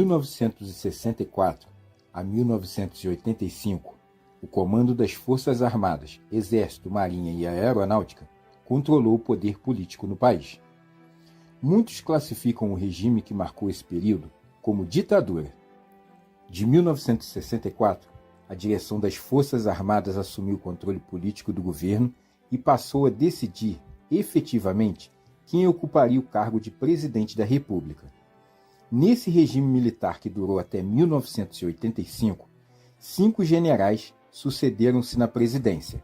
1964 a 1985, o comando das Forças Armadas, Exército, Marinha e Aeronáutica controlou o poder político no país. Muitos classificam o regime que marcou esse período como ditadura. De 1964, a direção das Forças Armadas assumiu o controle político do governo e passou a decidir, efetivamente, quem ocuparia o cargo de presidente da República. Nesse regime militar que durou até 1985, 5 generais sucederam-se na presidência: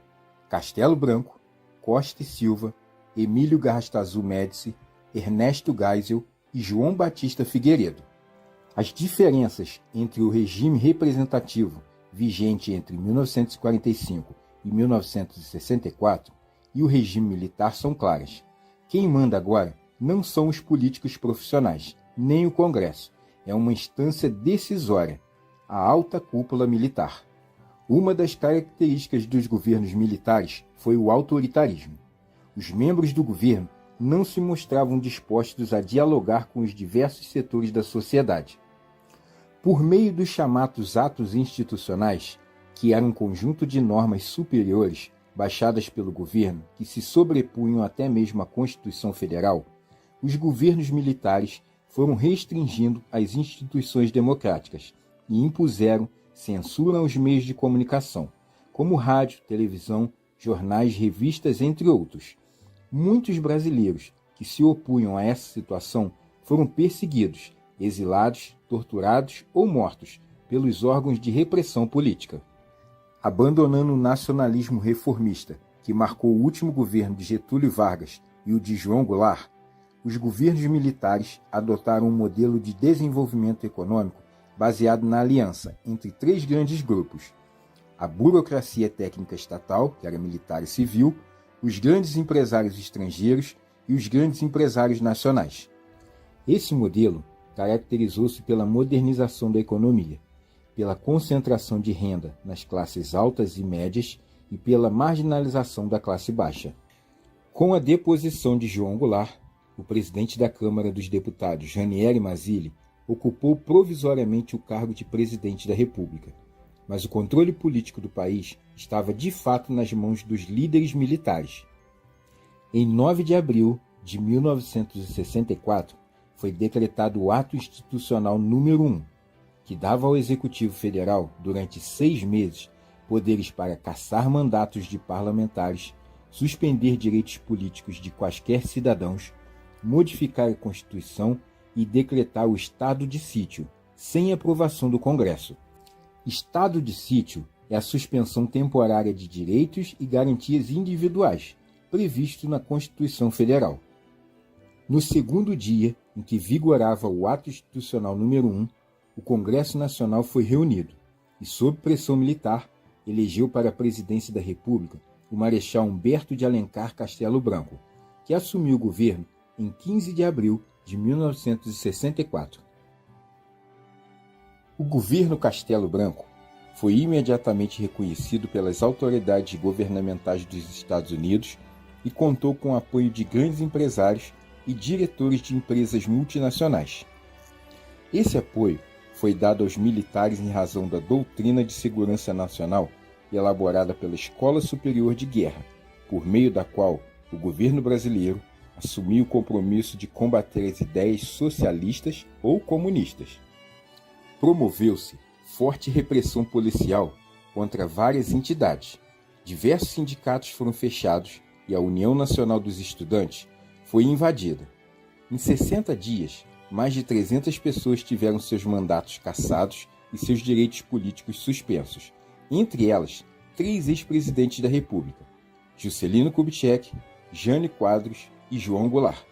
Castelo Branco, Costa e Silva, Emílio Garrastazu Médici, Ernesto Geisel e João Batista Figueiredo. As diferenças entre o regime representativo vigente entre 1945 e 1964 e o regime militar são claras. Quem manda agora não são os políticos profissionais, nem o Congresso. É uma instância decisória, a alta cúpula militar. Uma das características dos governos militares foi o autoritarismo. Os membros do governo não se mostravam dispostos a dialogar com os diversos setores da sociedade. Por meio dos chamados atos institucionais, que eram um conjunto de normas superiores baixadas pelo governo que se sobrepunham até mesmo à Constituição Federal, os governos militares foram restringindo as instituições democráticas e impuseram censura aos meios de comunicação, como rádio, televisão, jornais, revistas, entre outros. Muitos brasileiros que se opunham a essa situação foram perseguidos, exilados, torturados ou mortos pelos órgãos de repressão política. Abandonando o nacionalismo reformista, que marcou o último governo de Getúlio Vargas e o de João Goulart, os governos militares adotaram um modelo de desenvolvimento econômico baseado na aliança entre 3 grandes grupos: a burocracia técnica estatal, que era militar e civil, os grandes empresários estrangeiros e os grandes empresários nacionais. Esse modelo caracterizou-se pela modernização da economia, pela concentração de renda nas classes altas e médias e pela marginalização da classe baixa. Com a deposição de João Goulart, o presidente da Câmara dos Deputados, Ranieri Mazzilli, ocupou provisoriamente o cargo de presidente da República, mas o controle político do país estava de fato nas mãos dos líderes militares. Em 9 de abril de 1964, foi decretado o Ato Institucional número 1, que dava ao Executivo Federal, durante 6 meses, poderes para cassar mandatos de parlamentares, suspender direitos políticos de quaisquer cidadãos, modificar a Constituição e decretar o estado de sítio, sem aprovação do Congresso. Estado de sítio é a suspensão temporária de direitos e garantias individuais, previsto na Constituição Federal. No segundo dia em que vigorava o Ato Institucional número 1, o Congresso Nacional foi reunido e, sob pressão militar, elegeu para a presidência da República o Marechal Humberto de Alencar Castelo Branco, que assumiu o governo em 15 de abril de 1964. O governo Castelo Branco foi imediatamente reconhecido pelas autoridades governamentais dos Estados Unidos e contou com o apoio de grandes empresários e diretores de empresas multinacionais. Esse apoio foi dado aos militares em razão da doutrina de segurança nacional elaborada pela Escola Superior de Guerra, por meio da qual o governo brasileiro assumiu o compromisso de combater as ideias socialistas ou comunistas. Promoveu-se forte repressão policial contra várias entidades. Diversos sindicatos foram fechados e a União Nacional dos Estudantes foi invadida. Em 60 dias, mais de 300 pessoas tiveram seus mandatos cassados e seus direitos políticos suspensos, entre elas 3 ex-presidentes da República: Juscelino Kubitschek, Jânio Quadros e João Goulart.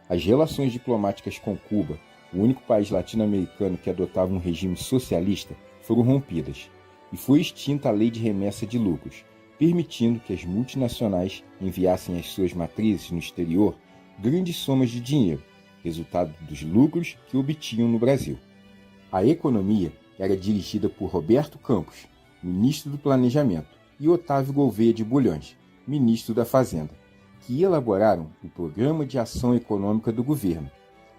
As relações diplomáticas com Cuba, o único país latino-americano que adotava um regime socialista, foram rompidas, e foi extinta a lei de remessa de lucros, permitindo que as multinacionais enviassem às suas matrizes no exterior grandes somas de dinheiro, resultado dos lucros que obtinham no Brasil. A economia era dirigida por Roberto Campos, ministro do Planejamento, e Otávio Gouveia de Bulhões, ministro da Fazenda, que elaboraram o Programa de Ação Econômica do Governo.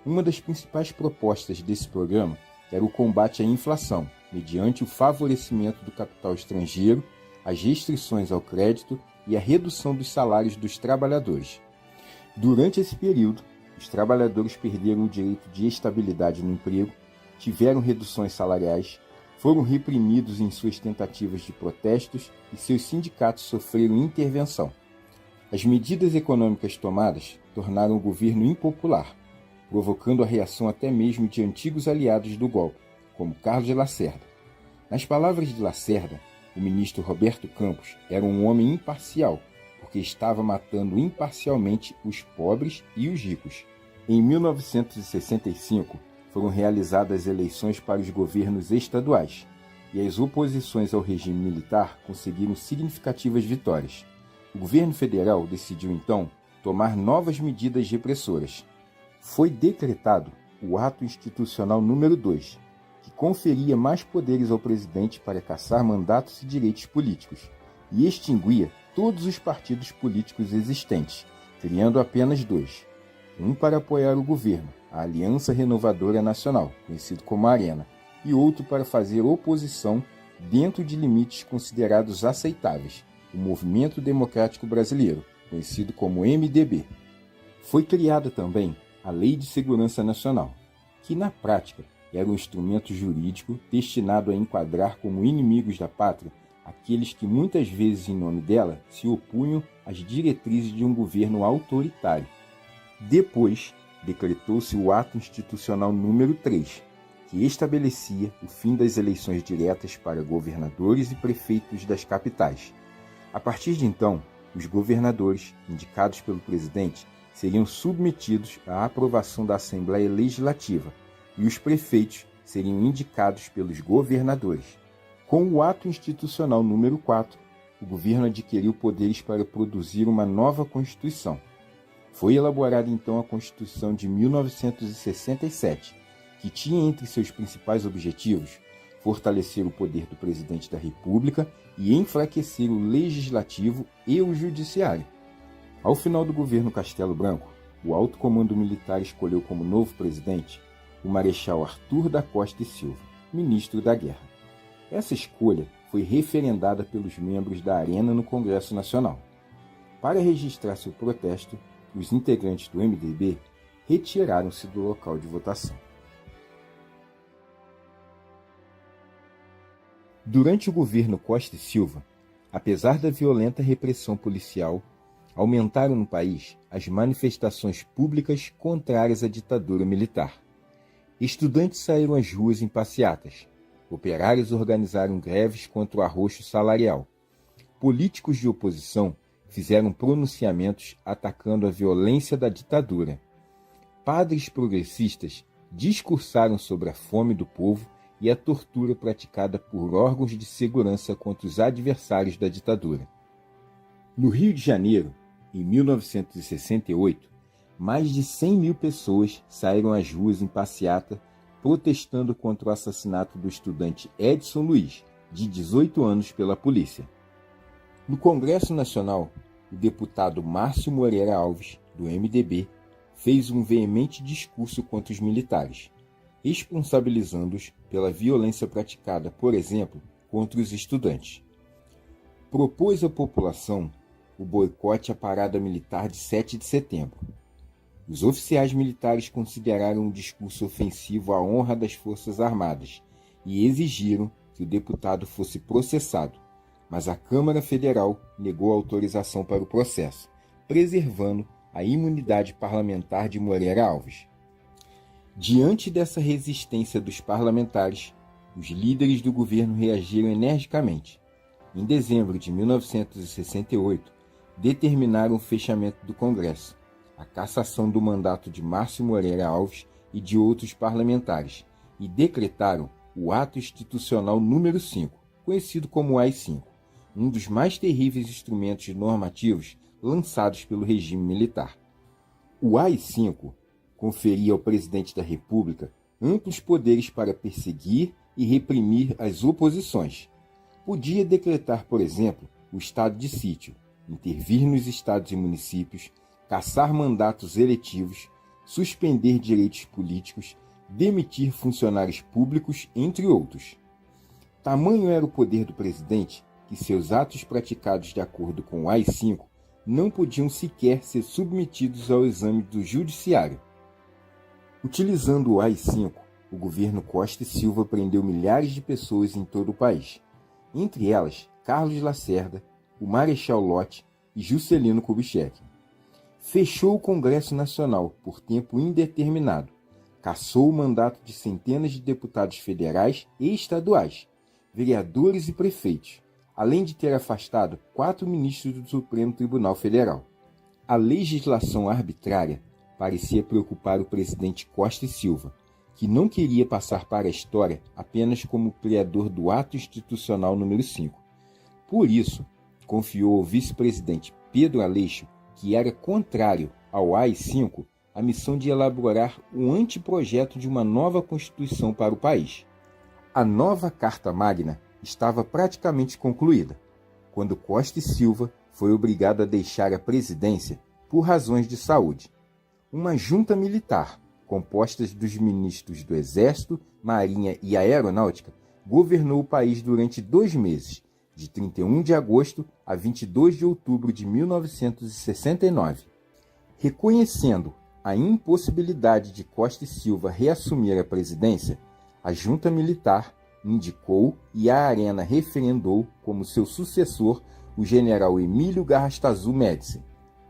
Uma das principais propostas desse programa era o combate à inflação, mediante o favorecimento do capital estrangeiro, as restrições ao crédito e a redução dos salários dos trabalhadores. Durante esse período, os trabalhadores perderam o direito de estabilidade no emprego, tiveram reduções salariais, foram reprimidos em suas tentativas de protestos e seus sindicatos sofreram intervenção. As medidas econômicas tomadas tornaram o governo impopular, provocando a reação até mesmo de antigos aliados do golpe, como Carlos Lacerda. Nas palavras de Lacerda, o ministro Roberto Campos era um homem imparcial, porque estava matando imparcialmente os pobres e os ricos. Em 1965, foram realizadas eleições para os governos estaduais, e as oposições ao regime militar conseguiram significativas vitórias. O governo federal decidiu, então, tomar novas medidas repressoras. Foi decretado o Ato Institucional número 2, que conferia mais poderes ao presidente para cassar mandatos e direitos políticos, e extinguia todos os partidos políticos existentes, criando apenas 2. Um para apoiar o governo, a Aliança Renovadora Nacional, conhecido como Arena, e outro para fazer oposição dentro de limites considerados aceitáveis, o Movimento Democrático Brasileiro, conhecido como MDB. Foi criada também a Lei de Segurança Nacional, que na prática era um instrumento jurídico destinado a enquadrar como inimigos da pátria aqueles que muitas vezes em nome dela se opunham às diretrizes de um governo autoritário. Depois, decretou-se o Ato Institucional número 3, que estabelecia o fim das eleições diretas para governadores e prefeitos das capitais. A partir de então, os governadores, indicados pelo presidente, seriam submetidos à aprovação da Assembleia Legislativa e os prefeitos seriam indicados pelos governadores. Com o Ato Institucional número 4, o governo adquiriu poderes para produzir uma nova Constituição. Foi elaborada então a Constituição de 1967, que tinha entre seus principais objetivos fortalecer o poder do presidente da República e enfraquecer o Legislativo e o Judiciário. Ao final do governo Castelo Branco, o alto comando militar escolheu como novo presidente o Marechal Arthur da Costa e Silva, ministro da Guerra. Essa escolha foi referendada pelos membros da Arena no Congresso Nacional. Para registrar seu protesto, os integrantes do MDB retiraram-se do local de votação. Durante o governo Costa e Silva, apesar da violenta repressão policial, aumentaram no país as manifestações públicas contrárias à ditadura militar. Estudantes saíram às ruas em passeatas. Operários organizaram greves contra o arroxo salarial. Políticos de oposição fizeram pronunciamentos atacando a violência da ditadura. Padres progressistas discursaram sobre a fome do povo e a tortura praticada por órgãos de segurança contra os adversários da ditadura. No Rio de Janeiro, em 1968, mais de 100 mil pessoas saíram às ruas em passeata protestando contra o assassinato do estudante Edson Luiz, de 18 anos, pela polícia. No Congresso Nacional, o deputado Márcio Moreira Alves, do MDB, fez um veemente discurso contra os militares, responsabilizando-os pela violência praticada, por exemplo, contra os estudantes. Propôs à população o boicote à parada militar de 7 de setembro. Os oficiais militares consideraram o discurso ofensivo à honra das Forças Armadas e exigiram que o deputado fosse processado, mas a Câmara Federal negou a autorização para o processo, preservando a imunidade parlamentar de Moreira Alves. Diante dessa resistência dos parlamentares, os líderes do governo reagiram energicamente. Em dezembro de 1968, determinaram o fechamento do Congresso, a cassação do mandato de Márcio Moreira Alves e de outros parlamentares, e decretaram o Ato Institucional número 5, conhecido como AI-5, um dos mais terríveis instrumentos normativos lançados pelo regime militar. O AI-5 conferia ao presidente da República amplos poderes para perseguir e reprimir as oposições. Podia decretar, por exemplo, o estado de sítio, intervir nos estados e municípios, cassar mandatos eletivos, suspender direitos políticos, demitir funcionários públicos, entre outros. Tamanho era o poder do presidente que seus atos praticados de acordo com o AI-5 não podiam sequer ser submetidos ao exame do judiciário. Utilizando o AI-5, o governo Costa e Silva prendeu milhares de pessoas em todo o país, entre elas Carlos Lacerda, o Marechal Lott e Juscelino Kubitschek. Fechou o Congresso Nacional por tempo indeterminado, cassou o mandato de centenas de deputados federais e estaduais, vereadores e prefeitos, além de ter afastado 4 ministros do Supremo Tribunal Federal. A legislação arbitrária parecia preocupar o presidente Costa e Silva, que não queria passar para a história apenas como criador do ato institucional número 5. Por isso, confiou ao vice-presidente Pedro Aleixo, que era contrário ao AI-5, a missão de elaborar um anteprojeto de uma nova Constituição para o país. A nova Carta Magna estava praticamente concluída, quando Costa e Silva foi obrigado a deixar a presidência por razões de saúde. Uma junta militar, composta dos ministros do Exército, Marinha e Aeronáutica, governou o país durante 2 meses, de 31 de agosto a 22 de outubro de 1969. Reconhecendo a impossibilidade de Costa e Silva reassumir a presidência, a junta militar indicou e a Arena referendou como seu sucessor o general Emílio Garrastazu Médici.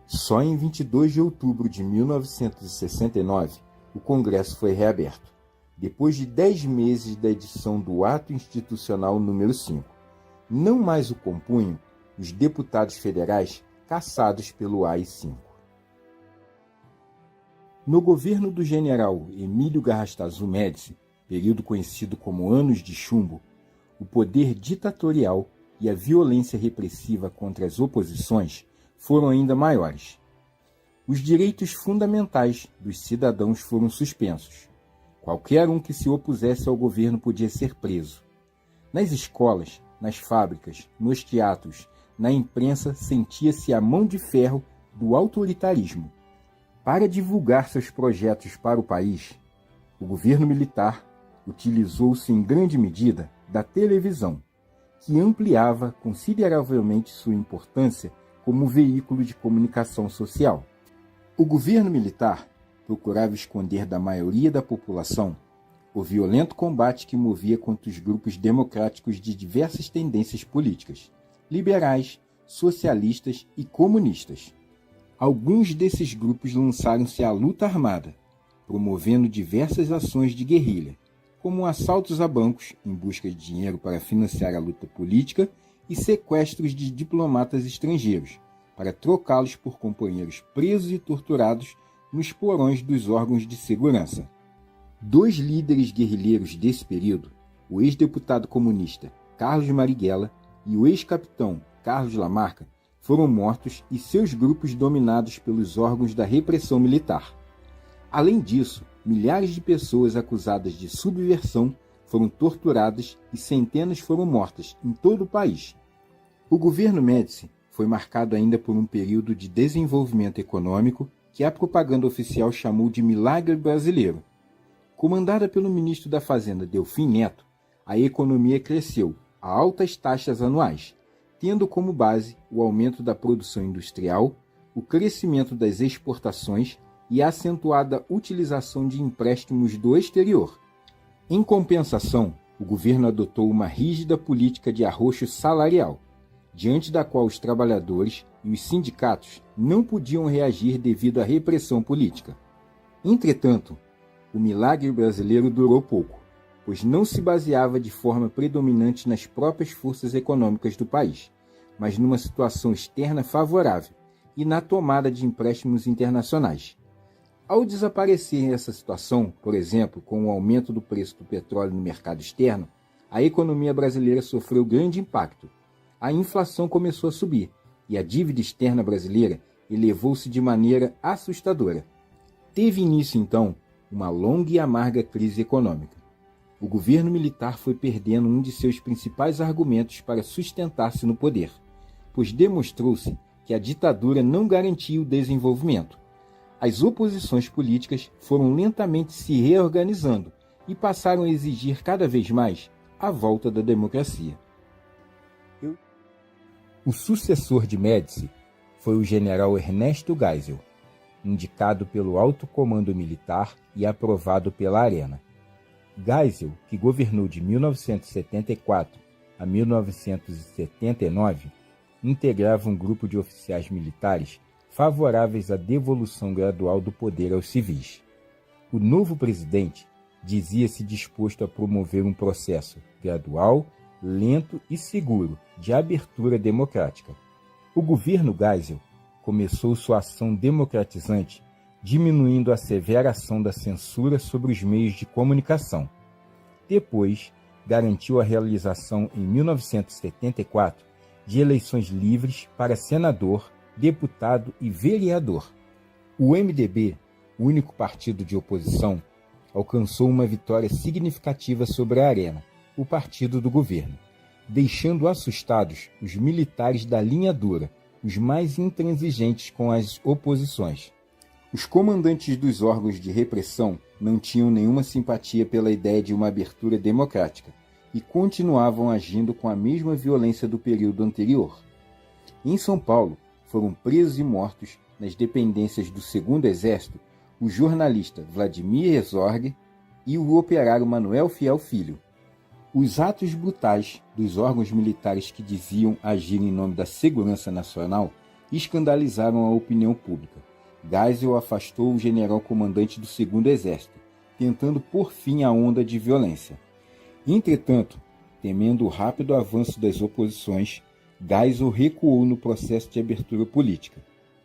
Só em 22 de outubro de 1969, o Congresso foi reaberto, depois de 10 meses da edição do Ato Institucional número 5. Não mais o compunham os deputados federais cassados pelo AI-5. No governo do general Emílio Garrastazu Médici, período conhecido como Anos de Chumbo, o poder ditatorial e a violência repressiva contra as oposições foram ainda maiores. Os direitos fundamentais dos cidadãos foram suspensos. Qualquer um que se opusesse ao governo podia ser preso. Nas escolas, nas fábricas, nos teatros, na imprensa sentia-se a mão de ferro do autoritarismo. Para divulgar seus projetos para o país, o governo militar utilizou-se em grande medida da televisão, que ampliava consideravelmente sua importância como veículo de comunicação social. O governo militar procurava esconder da maioria da população o violento combate que movia contra os grupos democráticos de diversas tendências políticas, liberais, socialistas e comunistas. Alguns desses grupos lançaram-se à luta armada, promovendo diversas ações de guerrilha, como assaltos a bancos em busca de dinheiro para financiar a luta política e sequestros de diplomatas estrangeiros, para trocá-los por companheiros presos e torturados nos porões dos órgãos de segurança. 2 líderes guerrilheiros desse período, o ex-deputado comunista Carlos Marighella e o ex-capitão Carlos Lamarca, foram mortos e seus grupos dominados pelos órgãos da repressão militar. Além disso, milhares de pessoas acusadas de subversão foram torturadas e centenas foram mortas em todo o país. O governo Médici foi marcado ainda por um período de desenvolvimento econômico que a propaganda oficial chamou de milagre brasileiro. Comandada pelo ministro da Fazenda Delfim Neto, a economia cresceu a altas taxas anuais, tendo como base o aumento da produção industrial, o crescimento das exportações e a acentuada utilização de empréstimos do exterior. Em compensação, o governo adotou uma rígida política de arroxo salarial, diante da qual os trabalhadores e os sindicatos não podiam reagir devido à repressão política. Entretanto, o milagre brasileiro durou pouco, pois não se baseava de forma predominante nas próprias forças econômicas do país, mas numa situação externa favorável e na tomada de empréstimos internacionais. Ao desaparecer essa situação, por exemplo, com o aumento do preço do petróleo no mercado externo, a economia brasileira sofreu grande impacto. A inflação começou a subir e a dívida externa brasileira elevou-se de maneira assustadora. Teve início, então, uma longa e amarga crise econômica. O governo militar foi perdendo um de seus principais argumentos para sustentar-se no poder, pois demonstrou-se que a ditadura não garantia o desenvolvimento. As oposições políticas foram lentamente se reorganizando e passaram a exigir cada vez mais a volta da democracia. O sucessor de Médici foi o general Ernesto Geisel, indicado pelo alto comando militar e aprovado pela Arena. Geisel, que governou de 1974 a 1979, integrava um grupo de oficiais militares favoráveis à devolução gradual do poder aos civis. O novo presidente dizia-se disposto a promover um processo gradual, lento e seguro de abertura democrática. O governo Geisel começou sua ação democratizante diminuindo a severa ação da censura sobre os meios de comunicação. Depois, garantiu a realização em 1974 de eleições livres para senador, deputado e vereador. O MDB, o único partido de oposição, alcançou uma vitória significativa sobre a Arena, o partido do governo, deixando assustados os militares da linha dura, os mais intransigentes com as oposições. Os comandantes dos órgãos de repressão não tinham nenhuma simpatia pela ideia de uma abertura democrática e continuavam agindo com a mesma violência do período anterior. Em São Paulo, foram presos e mortos nas dependências do Segundo Exército o jornalista Vladimir Herzog e o operário Manuel Fiel Filho. Os atos brutais dos órgãos militares que diziam agir em nome da segurança nacional escandalizaram a opinião pública. Geisel afastou o general comandante do Segundo Exército, tentando pôr fim à onda de violência. Entretanto, temendo o rápido avanço das oposições, Geisel recuou no processo de abertura política.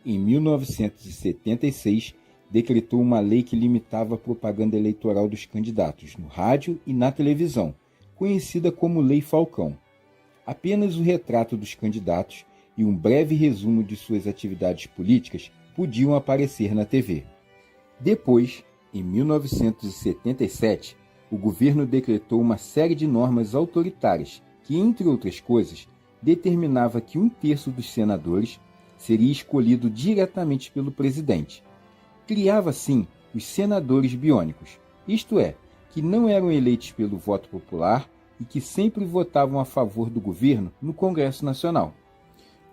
Em 1976, decretou uma lei que limitava a propaganda eleitoral dos candidatos no rádio e na televisão, conhecida como Lei Falcão. Apenas o retrato dos candidatos e um breve resumo de suas atividades políticas podiam aparecer na TV. Depois, em 1977, o governo decretou uma série de normas autoritárias que, entre outras coisas, determinava que 1/3 dos senadores seria escolhido diretamente pelo presidente. Criava, assim, os senadores biônicos, isto é, que não eram eleitos pelo voto popular e que sempre votavam a favor do governo no Congresso Nacional.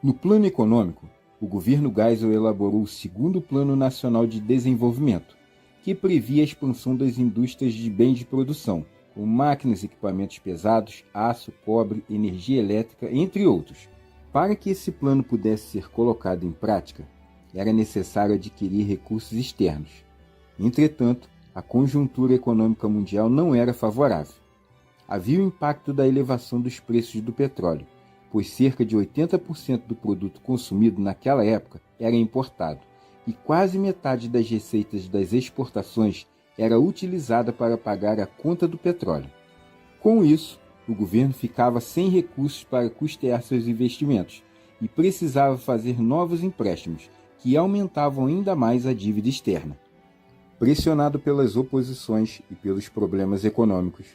No plano econômico, o governo Geisel elaborou o Segundo Plano Nacional de Desenvolvimento, que previa a expansão das indústrias de bens de produção, como máquinas, equipamentos pesados, aço, cobre, energia elétrica, entre outros. Para que esse plano pudesse ser colocado em prática, era necessário adquirir recursos externos. Entretanto, a conjuntura econômica mundial não era favorável. Havia o impacto da elevação dos preços do petróleo, pois cerca de 80% do produto consumido naquela época era importado, e quase metade das receitas das exportações era utilizada para pagar a conta do petróleo. Com isso, o governo ficava sem recursos para custear seus investimentos e precisava fazer novos empréstimos, que aumentavam ainda mais a dívida externa. Pressionado pelas oposições e pelos problemas econômicos,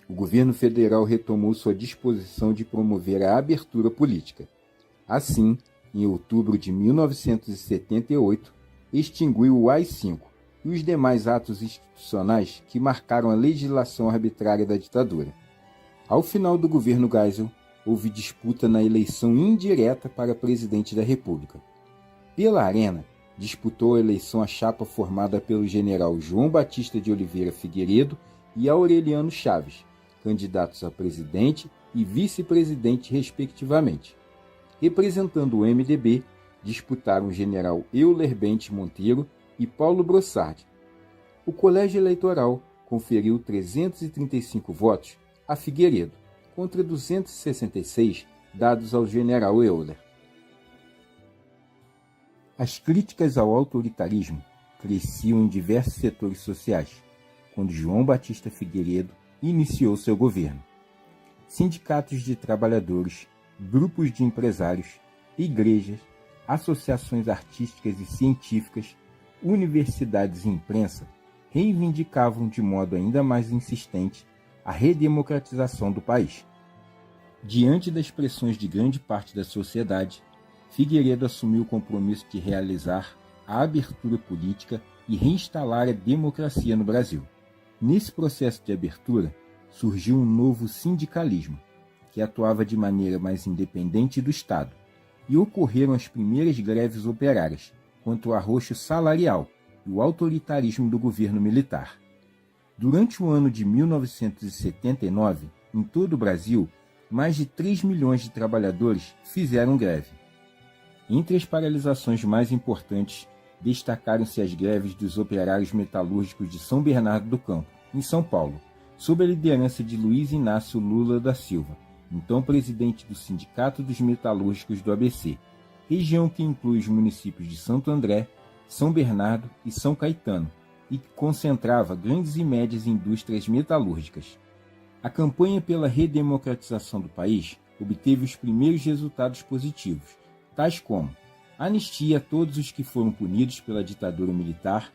o governo federal retomou sua disposição de promover a abertura política. Assim, em outubro de 1978, extinguiu o AI-5 e os demais atos institucionais que marcaram a legislação arbitrária da ditadura. Ao final do governo Geisel, houve disputa na eleição indireta para presidente da República. Pela Arena, disputou a eleição a chapa formada pelo general João Batista de Oliveira Figueiredo e Aureliano Chaves, candidatos a presidente e vice-presidente respectivamente. Representando o MDB, disputaram o general Euler Bente Monteiro e Paulo Brossard. O colégio eleitoral conferiu 335 votos a Figueiredo, contra 266 dados ao general Euler. As críticas ao autoritarismo cresciam em diversos setores sociais, quando João Batista Figueiredo iniciou seu governo. Sindicatos de trabalhadores, grupos de empresários, igrejas, associações artísticas e científicas, universidades e imprensa reivindicavam de modo ainda mais insistente a redemocratização do país. Diante das pressões de grande parte da sociedade, Figueiredo assumiu o compromisso de realizar a abertura política e reinstalar a democracia no Brasil. Nesse processo de abertura, surgiu um novo sindicalismo, que atuava de maneira mais independente do Estado, e ocorreram as primeiras greves operárias contra o arroxo salarial e o autoritarismo do governo militar. Durante o ano de 1979, em todo o Brasil, mais de 3 milhões de trabalhadores fizeram greve. Entre as paralisações mais importantes, destacaram-se as greves dos operários metalúrgicos de São Bernardo do Campo, em São Paulo, sob a liderança de Luiz Inácio Lula da Silva, então presidente do Sindicato dos Metalúrgicos do ABC, região que inclui os municípios de Santo André, São Bernardo e São Caetano, e que concentrava grandes e médias indústrias metalúrgicas. A campanha pela redemocratização do país obteve os primeiros resultados positivos, tais como anistia a todos os que foram punidos pela ditadura militar.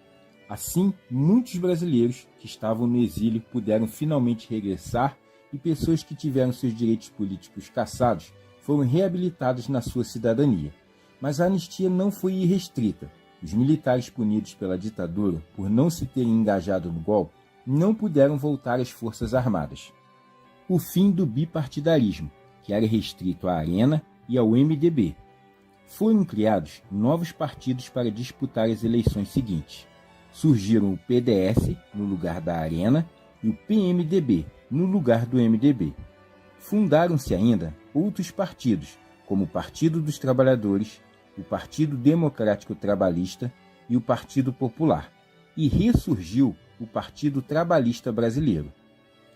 Assim, muitos brasileiros que estavam no exílio puderam finalmente regressar e pessoas que tiveram seus direitos políticos cassados foram reabilitados na sua cidadania. Mas a anistia não foi irrestrita. Os militares punidos pela ditadura por não se terem engajado no golpe não puderam voltar às Forças Armadas. O fim do bipartidarismo, que era restrito à Arena e ao MDB. Foram criados novos partidos para disputar as eleições seguintes. Surgiram o PDS no lugar da Arena e o PMDB no lugar do MDB. Fundaram-se ainda outros partidos, como o Partido dos Trabalhadores, o Partido Democrático Trabalhista e o Partido Popular, e ressurgiu o Partido Trabalhista Brasileiro.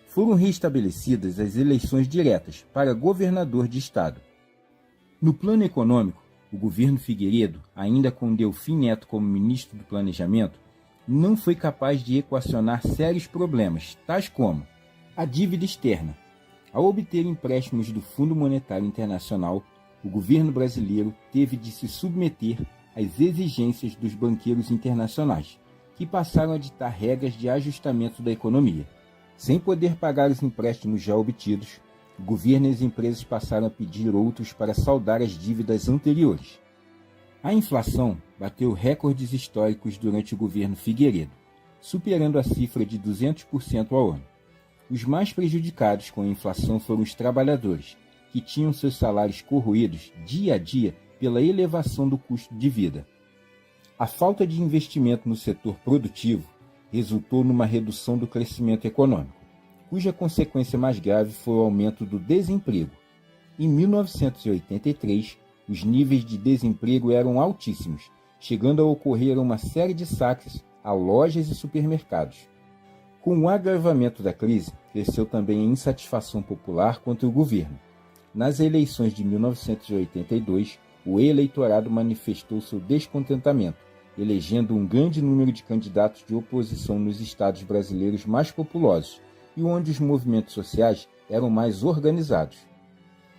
Foram restabelecidas as eleições diretas para governador de estado. No plano econômico, o governo Figueiredo, ainda com Delfim Neto como ministro do Planejamento, não foi capaz de equacionar sérios problemas, tais como a dívida externa. Ao obter empréstimos do Fundo Monetário Internacional, o governo brasileiro teve de se submeter às exigências dos banqueiros internacionais, que passaram a ditar regras de ajustamento da economia. Sem poder pagar os empréstimos já obtidos, o governo e as empresas passaram a pedir outros para saldar as dívidas anteriores. A inflação bateu recordes históricos durante o governo Figueiredo, superando a cifra de 200% ao ano. Os mais prejudicados com a inflação foram os trabalhadores, que tinham seus salários corroídos dia a dia pela elevação do custo de vida. A falta de investimento no setor produtivo resultou numa redução do crescimento econômico, cuja consequência mais grave foi o aumento do desemprego. Em 1983, os níveis de desemprego eram altíssimos, chegando a ocorrer uma série de saques a lojas e supermercados. Com o agravamento da crise, cresceu também a insatisfação popular contra o governo. Nas eleições de 1982, o eleitorado manifestou seu descontentamento, elegendo um grande número de candidatos de oposição nos estados brasileiros mais populosos e onde os movimentos sociais eram mais organizados.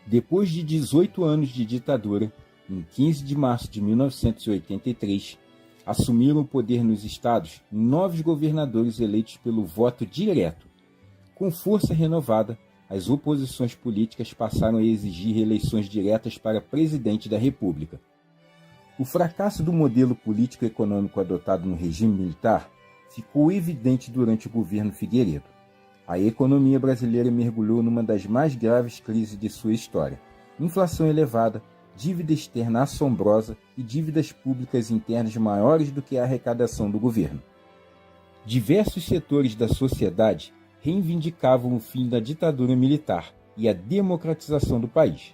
Depois de 18 anos de ditadura, em 15 de março de 1983, assumiram o poder nos estados novos governadores eleitos pelo voto direto. Com força renovada, as oposições políticas passaram a exigir eleições diretas para presidente da República. O fracasso do modelo político-econômico adotado no regime militar ficou evidente durante o governo Figueiredo. A economia brasileira mergulhou numa das mais graves crises de sua história. Inflação elevada, dívida externa assombrosa e dívidas públicas internas maiores do que a arrecadação do governo. Diversos setores da sociedade reivindicavam o fim da ditadura militar e a democratização do país.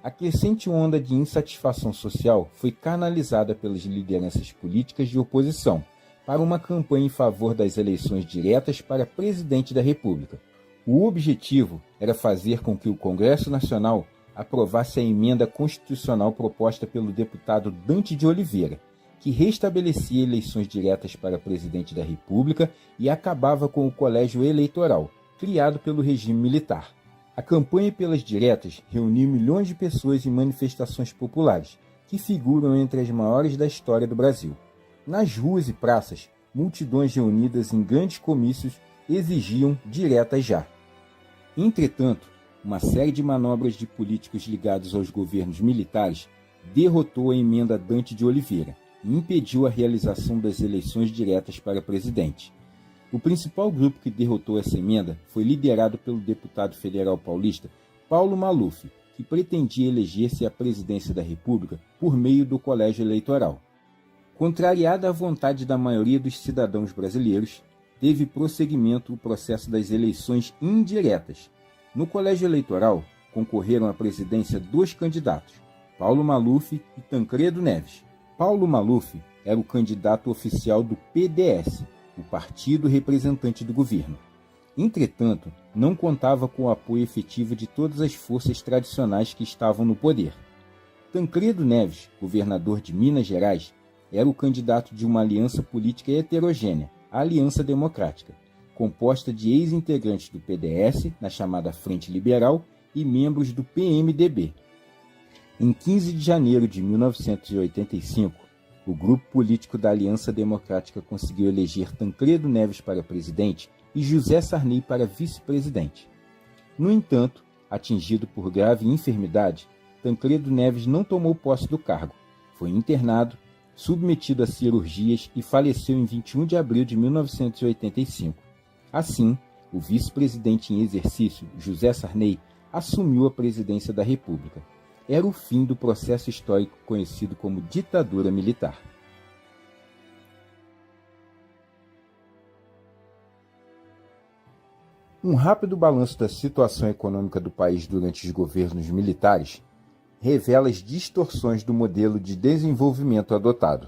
A crescente onda de insatisfação social foi canalizada pelas lideranças políticas de oposição para uma campanha em favor das eleições diretas para presidente da República. O objetivo era fazer com que o Congresso Nacional aprovasse a emenda constitucional proposta pelo deputado Dante de Oliveira, que restabelecia eleições diretas para presidente da República e acabava com o colégio eleitoral, criado pelo regime militar. A campanha pelas diretas reuniu milhões de pessoas em manifestações populares, que figuram entre as maiores da história do Brasil. Nas ruas e praças, multidões reunidas em grandes comícios exigiam diretas já. Entretanto, uma série de manobras de políticos ligados aos governos militares derrotou a emenda Dante de Oliveira, e impediu a realização das eleições diretas para presidente. O principal grupo que derrotou essa emenda foi liderado pelo deputado federal paulista Paulo Maluf, que pretendia eleger-se à presidência da República por meio do colégio eleitoral. Contrariada a vontade da maioria dos cidadãos brasileiros, teve prosseguimento o processo das eleições indiretas. No colégio eleitoral, concorreram à presidência 2 candidatos, Paulo Maluf e Tancredo Neves. Paulo Maluf era o candidato oficial do PDS, o partido representante do governo. Entretanto, não contava com o apoio efetivo de todas as forças tradicionais que estavam no poder. Tancredo Neves, governador de Minas Gerais, era o candidato de uma aliança política heterogênea, a Aliança Democrática, composta de ex-integrantes do PDS, na chamada Frente Liberal, e membros do PMDB. Em 15 de janeiro de 1985, o grupo político da Aliança Democrática conseguiu eleger Tancredo Neves para presidente e José Sarney para vice-presidente. No entanto, atingido por grave enfermidade, Tancredo Neves não tomou posse do cargo, foi internado, submetido a cirurgias e faleceu em 21 de abril de 1985. Assim, o vice-presidente em exercício, José Sarney, assumiu a presidência da República. Era o fim do processo histórico conhecido como ditadura militar. Um rápido balanço da situação econômica do país durante os governos militares revela as distorções do modelo de desenvolvimento adotado.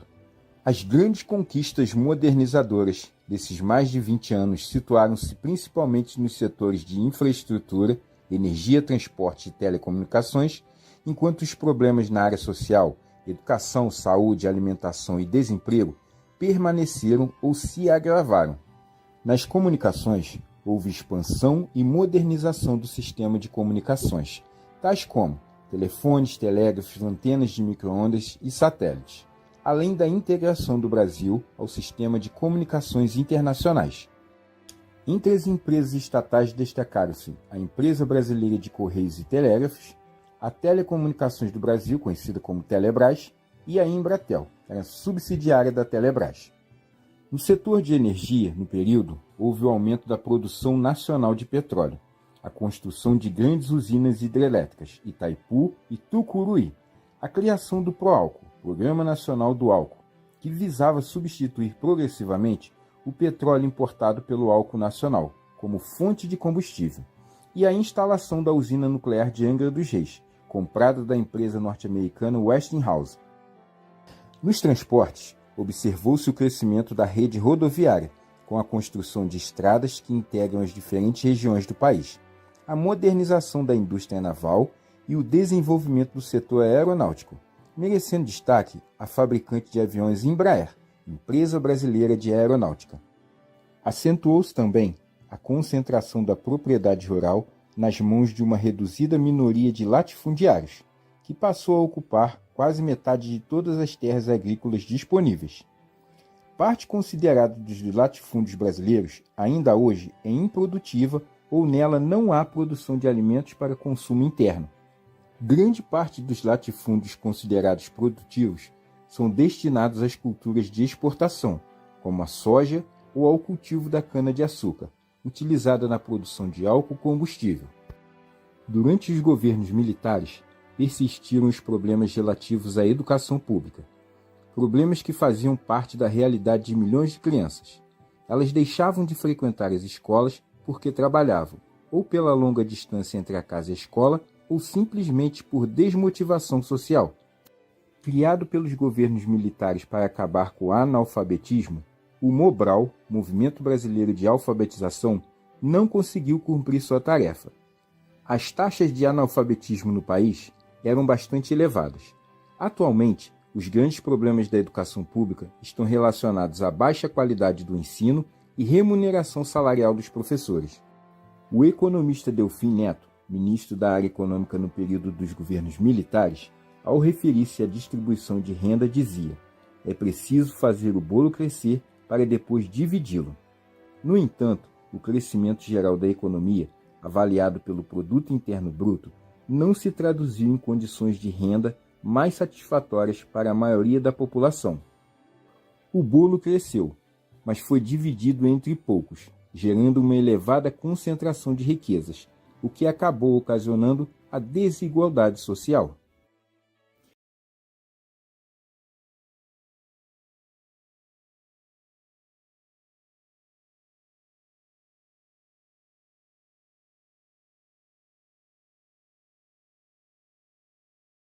As grandes conquistas modernizadoras desses mais de 20 anos situaram-se principalmente nos setores de infraestrutura, energia, transporte e telecomunicações, enquanto os problemas na área social, educação, saúde, alimentação e desemprego permaneceram ou se agravaram. Nas comunicações, houve expansão e modernização do sistema de comunicações, tais como telefones, telégrafos, antenas de micro-ondas e satélites, além da integração do Brasil ao sistema de comunicações internacionais. Entre as empresas estatais destacaram-se a Empresa Brasileira de Correios e Telégrafos, a Telecomunicações do Brasil, conhecida como Telebrás, e a Embratel, que era subsidiária da Telebrás. No setor de energia, no período, houve o aumento da produção nacional de petróleo, a construção de grandes usinas hidrelétricas, Itaipu e Tucuruí, a criação do Proálcool, Programa Nacional do Álcool, que visava substituir progressivamente o petróleo importado pelo álcool nacional, como fonte de combustível, e a instalação da usina nuclear de Angra dos Reis, comprada da empresa norte-americana Westinghouse. Nos transportes, observou-se o crescimento da rede rodoviária, com a construção de estradas que integram as diferentes regiões do país, a modernização da indústria naval e o desenvolvimento do setor aeronáutico, merecendo destaque a fabricante de aviões Embraer, empresa brasileira de aeronáutica. Acentuou-se também a concentração da propriedade rural nas mãos de uma reduzida minoria de latifundiários, que passou a ocupar quase metade de todas as terras agrícolas disponíveis. Parte considerada dos latifúndios brasileiros ainda hoje é improdutiva ou nela não há produção de alimentos para consumo interno. Grande parte dos latifúndios considerados produtivos são destinados às culturas de exportação, como a soja ou ao cultivo da cana-de-açúcar, utilizada na produção de álcool combustível. Durante os governos militares, persistiram os problemas relativos à educação pública, problemas que faziam parte da realidade de milhões de crianças. Elas deixavam de frequentar as escolas porque trabalhavam, ou pela longa distância entre a casa e a escola, ou simplesmente por desmotivação social. Criado pelos governos militares para acabar com o analfabetismo, o Mobral, Movimento Brasileiro de Alfabetização, não conseguiu cumprir sua tarefa. As taxas de analfabetismo no país eram bastante elevadas. Atualmente, os grandes problemas da educação pública estão relacionados à baixa qualidade do ensino e remuneração salarial dos professores. O economista Delfim Neto, ministro da área econômica no período dos governos militares, ao referir-se à distribuição de renda, dizia: é preciso fazer o bolo crescer para depois dividi-lo. No entanto, o crescimento geral da economia, avaliado pelo Produto Interno Bruto, não se traduziu em condições de renda mais satisfatórias para a maioria da população. O bolo cresceu, mas foi dividido entre poucos, gerando uma elevada concentração de riquezas, o que acabou ocasionando a desigualdade social.